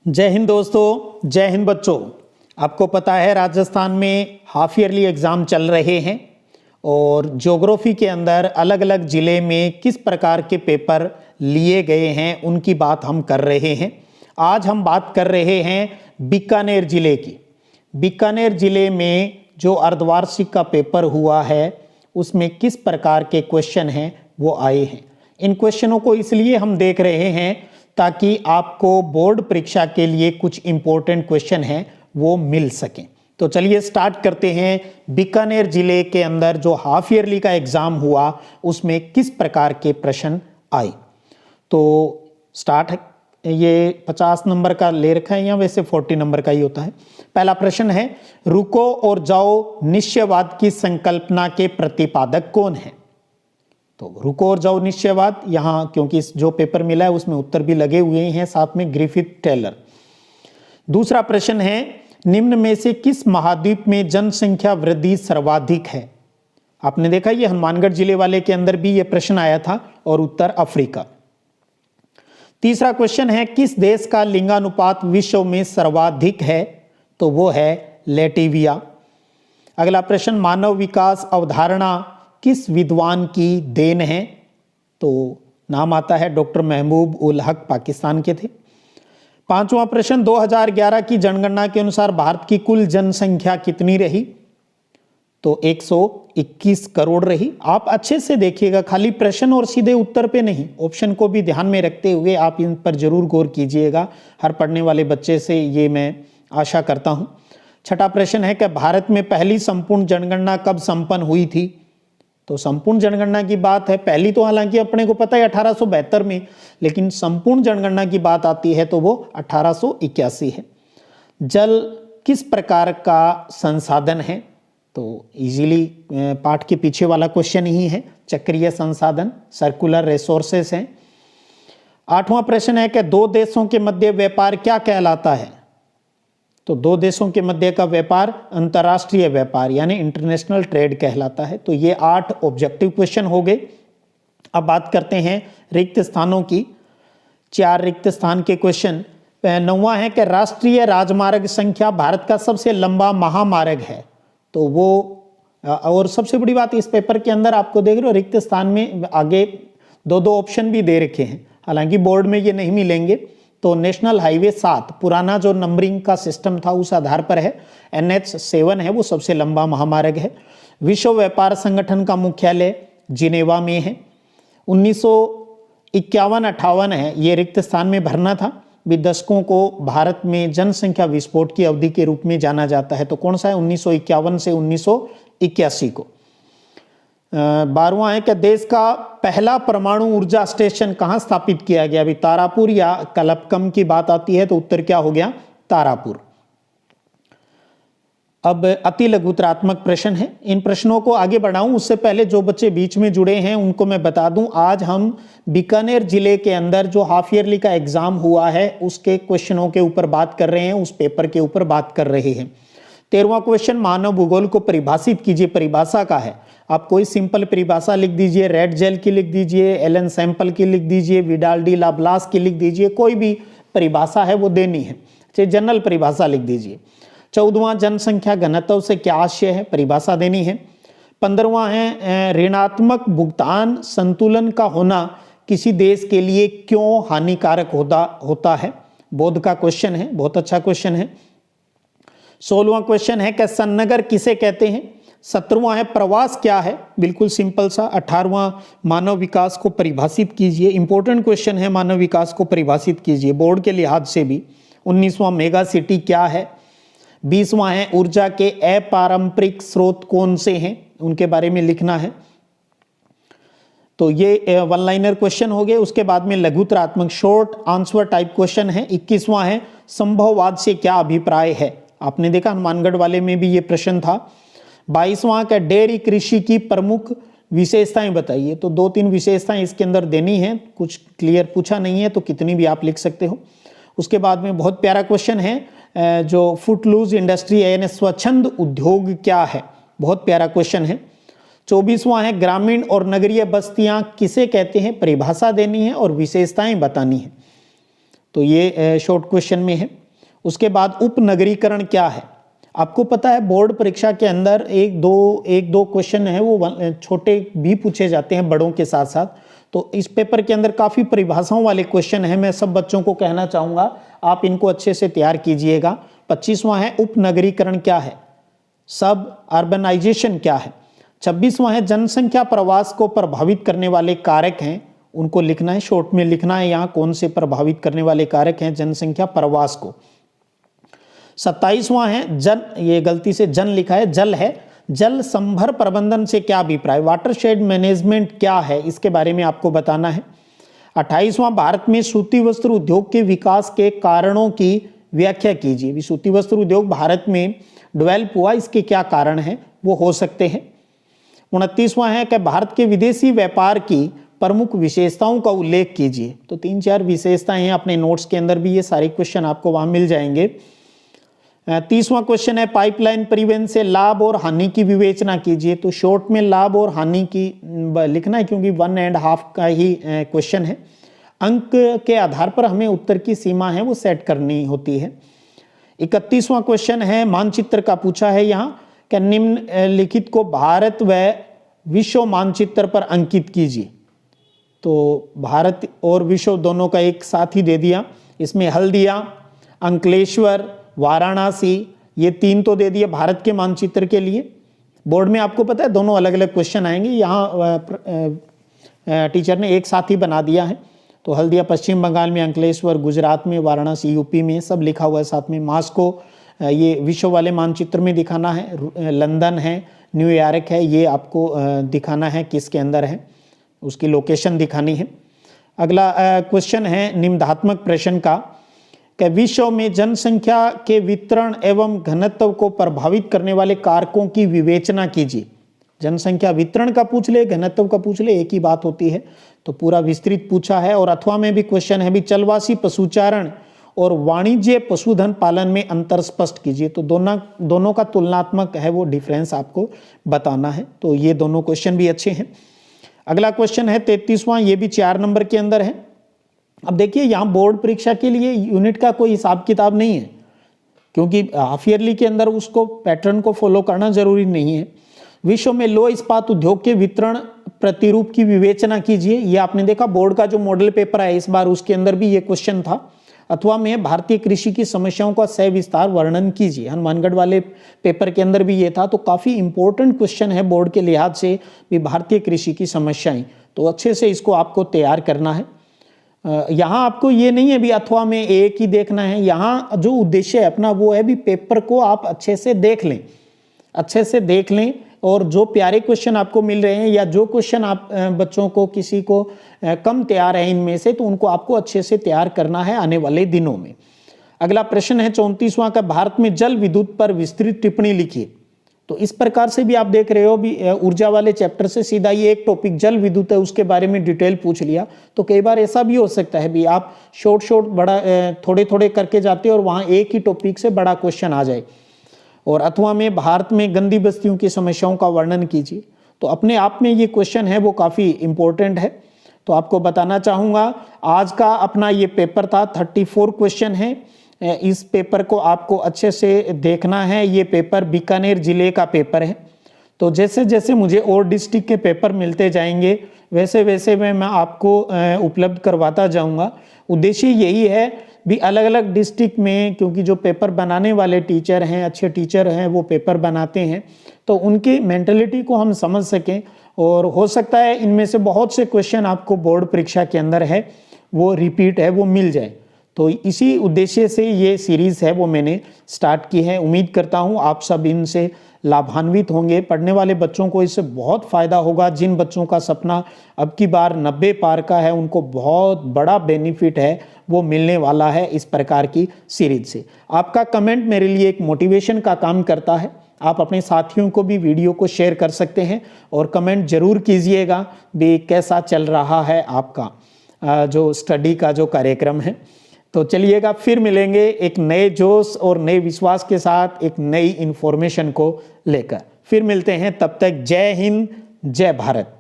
जय हिंद दोस्तों, जय हिंद बच्चों। आपको पता है राजस्थान में हाफ ईयरली एग्ज़ाम चल रहे हैं और ज्योग्राफी के अंदर अलग अलग ज़िले में किस प्रकार के पेपर लिए गए हैं उनकी बात हम कर रहे हैं। आज हम बात कर रहे हैं बीकानेर ज़िले की। बीकानेर ज़िले में जो अर्धवार्षिक का पेपर हुआ है उसमें किस प्रकार के क्वेश्चन हैं वो आए हैं। इन क्वेश्चनों को इसलिए हम देख रहे हैं ताकि आपको बोर्ड परीक्षा के लिए कुछ इंपॉर्टेंट क्वेश्चन हैं वो मिल सकें। तो चलिए स्टार्ट करते हैं। बीकानेर जिले के अंदर जो हाफ ईयरली का एग्जाम हुआ उसमें किस प्रकार के प्रश्न आए। तो स्टार्ट है, ये 50 नंबर का ले रखा है या वैसे 40 नंबर का ही होता है। पहला प्रश्न है, रुको और जाओ निश्चयवाद की संकल्पना के प्रतिपादक कौन है। तो रुको और जाओ निश्चयवाद, यहाँ क्योंकि जो पेपर मिला है उसमें उत्तर भी लगे हुए हैं, साथ में ग्रिफिथ टेलर। दूसरा प्रश्न है, निम्न में से किस महाद्वीप में जनसंख्या वृद्धि सर्वाधिक है। आपने देखा ये हनुमानगढ़ जिले वाले के अंदर भी ये प्रश्न आया था और उत्तर अफ्रीका। तीसरा क्वेश्चन है, किस देश का लिंगानुपात विश्व में सर्वाधिक है। तो वो है लेटिविया। अगला प्रश्न, मानव विकास अवधारणा किस विद्वान की देन है। तो नाम आता है डॉक्टर महबूब उल हक, पाकिस्तान के थे। पांचवा प्रश्न, 2011 की जनगणना के अनुसार भारत की कुल जनसंख्या कितनी रही। तो 121 करोड़ रही। आप अच्छे से देखिएगा, खाली प्रश्न और सीधे उत्तर पे नहीं, ऑप्शन को भी ध्यान में रखते हुए आप इन पर जरूर गौर कीजिएगा। हर पढ़ने वाले बच्चे से ये मैं आशा करता हूं। छठा प्रश्न है कि भारत में पहली संपूर्ण जनगणना कब संपन्न हुई थी। तो संपूर्ण जनगणना की बात है, पहली तो हालांकि अपने को पता है 1872 में, लेकिन संपूर्ण जनगणना की बात आती है तो वो 1881 है। जल किस प्रकार का संसाधन है। तो इजीली पाठ के पीछे वाला क्वेश्चन ही है, चक्रीय संसाधन, सर्कुलर रिसोर्सेस हैं। आठवां प्रश्न है कि दो देशों के मध्य व्यापार क्या कहलाता है। तो दो देशों के मध्य का व्यापार अंतर्राष्ट्रीय व्यापार यानी इंटरनेशनल ट्रेड कहलाता है। तो ये 8 ऑब्जेक्टिव क्वेश्चन हो गए। अब बात करते हैं रिक्त स्थानों की। 4 रिक्त स्थान के क्वेश्चन। 9वां है कि राष्ट्रीय राजमार्ग संख्या भारत का सबसे लंबा महामार्ग है। तो वो और सबसे बड़ी बात इस पेपर के अंदर आपको देख रहे हो रिक्त स्थान में आगे 2 ऑप्शन भी दे रखे हैं, हालांकि बोर्ड में ये नहीं मिलेंगे। तो नेशनल हाईवे 7 पुराना जो नंबरिंग का सिस्टम था उस आधार पर है। NH7 है वो सबसे लंबा महामार्ग है। विश्व व्यापार संगठन का मुख्यालय जिनेवा में है। 1951-58 है ये रिक्त स्थान में भरना था। दशकों को भारत में जनसंख्या विस्फोट की अवधि के रूप में जाना जाता है। तो कौन सा है, 1951 से 1981 को। 12वां है कि देश का पहला परमाणु ऊर्जा स्टेशन कहां स्थापित किया गया। अभी तारापुर या कलपकम की बात आती है तो उत्तर क्या हो गया, तारापुर। अब अति लघुतरात्मक प्रश्न है। इन प्रश्नों को आगे बढ़ाऊं उससे पहले जो बच्चे बीच में जुड़े हैं उनको मैं बता दूं, आज हम बीकानेर जिले के अंदर जो हाफ ईयरली का एग्जाम हुआ है उसके क्वेश्चनों के ऊपर बात कर रहे हैं, उस पेपर के ऊपर बात कर रहे हैं। 13वां क्वेश्चन, मानव भूगोल को परिभाषित कीजिए। परिभाषा का है, आप कोई सिंपल परिभाषा लिख दीजिए, रेड जेल की लिख दीजिए, एलन सैंपल की लिख दीजिए, विडाल डी लाब्लास की लिख दीजिए, कोई भी परिभाषा है वो देनी है, चाहे जनरल परिभाषा लिख दीजिए। 14वां, जनसंख्या घनत्व से क्या आशय है, परिभाषा देनी है। 15वां है, ऋणात्मक भुगतान संतुलन का होना किसी देश के लिए क्यों हानिकारक होता है। बोध का क्वेश्चन है, बहुत अच्छा क्वेश्चन है। 16वां क्वेश्चन है कि सन्नगर किसे कहते हैं। 17वां है, प्रवास क्या है, बिल्कुल सिंपल सा। 18वां, मानव विकास को परिभाषित कीजिए। इंपॉर्टेंट क्वेश्चन है, मानव विकास को परिभाषित कीजिए बोर्ड के लिहाज से भी। 19वां, मेगा सिटी क्या है। 20वां है, ऊर्जा के अपारंपरिक स्रोत कौन से हैं, उनके बारे में लिखना है। तो ये वन लाइनर क्वेश्चन हो गए। उसके बाद में लघुतरात्मक शॉर्ट आंसर टाइप क्वेश्चन है। 21वां है, संभववाद से क्या अभिप्राय है। आपने देखा हनुमानगढ़ वाले में भी ये प्रश्न था। 22वां का डेयरी कृषि की प्रमुख विशेषताएं बताइए। तो 2-3 विशेषताएं इसके अंदर देनी है, कुछ क्लियर पूछा नहीं है तो कितनी भी आप लिख सकते हो। उसके बाद में बहुत प्यारा क्वेश्चन है जो फुटलूज इंडस्ट्री यानी स्वच्छंद उद्योग क्या है, बहुत प्यारा क्वेश्चन है। 24वां है, ग्रामीण और नगरीय बस्तियां किसे कहते हैं, परिभाषा देनी है और विशेषताएं बतानी है। तो ये शॉर्ट क्वेश्चन में है। उसके बाद उपनगरीकरण क्या है? आपको पता है बोर्ड परीक्षा के अंदर एक दो क्वेश्चन है वो छोटे भी पूछे जाते हैं बड़ों के साथ साथ। तो इस पेपर के अंदर काफ़ी परिभाषाओं वाले क्वेश्चन है। मैं सब बच्चों को कहना चाहूँगा आप इनको अच्छे से तैयार कीजिएगा। 25वां है उपनगरीकरण क्या है? सब अर्बनाइजेशन क्या है? 26वां है जनसंख्या प्रवास को प्रभावित करने वाले कारक हैं, उनको लिखना है, शॉर्ट में लिखना है यहाँ कौन से प्रभावित करने वाले कारक हैं जनसंख्या प्रवास को। 27वां है जन, ये गलती से जन लिखा है, जल है, जल संभर प्रबंधन से क्या अभिप्राय? वाटरशेड मैनेजमेंट क्या है, इसके बारे में आपको बताना है। 28वां भारत में सूती वस्त्र उद्योग के विकास के कारणों की व्याख्या कीजिए। सूती वस्त्र उद्योग भारत में डेवलप हुआ, इसके क्या कारण हैं वो हो सकते हैं। 29वां है कि भारत के विदेशी व्यापार की प्रमुख विशेषताओं का उल्लेख कीजिए। तो 3-4 विशेषताएं हैं, अपने नोट्स के अंदर भी ये सारे क्वेश्चन आपको वहां मिल जाएंगे। 30वां क्वेश्चन है पाइपलाइन परिवहन से लाभ और हानि की विवेचना कीजिए। तो शॉर्ट में लाभ और हानि की लिखना है क्योंकि 1.5 का ही क्वेश्चन है। अंक के आधार पर हमें उत्तर की सीमा है वो सेट करनी होती है। 31वां क्वेश्चन है मानचित्र का पूछा है यहाँ कि निम्नलिखित को भारत व विश्व मानचित्र पर अंकित कीजिए। तो भारत और विश्व दोनों का एक साथ ही दे दिया। इसमें हल्दिया, अंकलेश्वर, वाराणसी, ये 3 तो दे दिए भारत के मानचित्र के लिए। बोर्ड में आपको पता है दोनों अलग अलग क्वेश्चन आएंगे, यहाँ टीचर ने एक साथ ही बना दिया है। तो हल्दिया पश्चिम बंगाल में, अंकलेश्वर गुजरात में, वाराणसी यूपी में, सब लिखा हुआ है साथ में। मास्को ये विश्व वाले मानचित्र में दिखाना है, लंदन है, न्यूयॉर्क है, ये आपको दिखाना है किसके अंदर है, उसकी लोकेशन दिखानी है। अगला क्वेश्चन है निम्नात्मक प्रश्न का कि विश्व में जनसंख्या के वितरण एवं घनत्व को प्रभावित करने वाले कारकों की विवेचना कीजिए। जनसंख्या वितरण का पूछ ले, घनत्व का पूछ ले, एक ही बात होती है। तो पूरा विस्तृत पूछा है। और अथवा में भी क्वेश्चन है भी चलवासी पशुचारण और वाणिज्य पशुधन पालन में अंतर स्पष्ट कीजिए। तो दोनों का तुलनात्मक है वो डिफरेंस आपको बताना है। तो ये दोनों क्वेश्चन भी अच्छे हैं। अगला क्वेश्चन है 33वां, ये भी 4 नंबर के अंदर है। अब देखिए यहाँ बोर्ड परीक्षा के लिए यूनिट का कोई हिसाब किताब नहीं है क्योंकि हाफ ईयरली के अंदर उसको पैटर्न को फॉलो करना जरूरी नहीं है। विश्व में लौह इस्पात उद्योग के वितरण प्रतिरूप की विवेचना कीजिए। ये आपने देखा बोर्ड का जो मॉडल पेपर है इस बार उसके अंदर भी ये क्वेश्चन था। अथवा में भारतीय कृषि की समस्याओं का सविस्तार वर्णन कीजिए। हनुमानगढ़ वाले पेपर के अंदर भी ये था। तो काफ़ी इंपॉर्टेंट क्वेश्चन है बोर्ड के लिहाज से भी भारतीय कृषि की समस्याएं। तो अच्छे से इसको आपको तैयार करना है। यहाँ आपको ये नहीं है भी अथवा में एक ही देखना है। यहाँ जो उद्देश्य है अपना वो है भी पेपर को आप अच्छे से देख लें, अच्छे से देख लें। और जो प्यारे क्वेश्चन आपको मिल रहे हैं या जो क्वेश्चन आप बच्चों को किसी को कम तैयार है इनमें से, तो उनको आपको अच्छे से तैयार करना है आने वाले दिनों में। अगला प्रश्न है 34वां का भारत में जल विद्युत पर विस्तृत टिप्पणी लिखिए। तो इस प्रकार से भी आप देख रहे हो भी ऊर्जा वाले चैप्टर से सीधा ये एक टॉपिक जल विद्युत है उसके बारे में डिटेल पूछ लिया। तो कई बार ऐसा भी हो सकता है भी आप शॉर्ट बड़ा थोड़े थोड़े करके जाते हो और वहाँ एक ही टॉपिक से बड़ा क्वेश्चन आ जाए। और अथवा में भारत में गंदी बस्तियों की समस्याओं का वर्णन कीजिए। तो अपने आप में ये क्वेश्चन है वो काफ़ी इंपॉर्टेंट है। तो आपको बताना चाहूँगा आज का अपना ये पेपर था, 34 क्वेश्चन है। इस पेपर को आपको अच्छे से देखना है। ये पेपर बीकानेर जिले का पेपर है। तो जैसे जैसे मुझे और डिस्ट्रिक्ट के पेपर मिलते जाएंगे वैसे वैसे मैं आपको उपलब्ध करवाता जाऊँगा। उद्देश्य यही है भी अलग अलग डिस्ट्रिक्ट में, क्योंकि जो पेपर बनाने वाले टीचर हैं, अच्छे टीचर हैं, वो पेपर बनाते हैं, तो उनकी मेंटलिटी को हम समझ सकें। और हो सकता है इनमें से बहुत से क्वेश्चन आपको बोर्ड परीक्षा के अंदर है वो रिपीट है वो मिल जाए। तो इसी उद्देश्य से ये सीरीज़ है वो मैंने स्टार्ट की है। उम्मीद करता हूँ आप सब इनसे लाभान्वित होंगे। पढ़ने वाले बच्चों को इससे बहुत फ़ायदा होगा। जिन बच्चों का सपना अब की बार 90 पार का है उनको बहुत बड़ा बेनिफिट है वो मिलने वाला है इस प्रकार की सीरीज से। आपका कमेंट मेरे लिए एक मोटिवेशन का काम करता है। आप अपने साथियों को भी वीडियो को शेयर कर सकते हैं और कमेंट जरूर कीजिएगा भी कैसा चल रहा है आपका जो स्टडी का जो कार्यक्रम है। तो चलिएगा फिर मिलेंगे एक नए जोश और नए विश्वास के साथ एक नई इन्फॉर्मेशन को लेकर। फिर मिलते हैं, तब तक जय हिंद, जय भारत।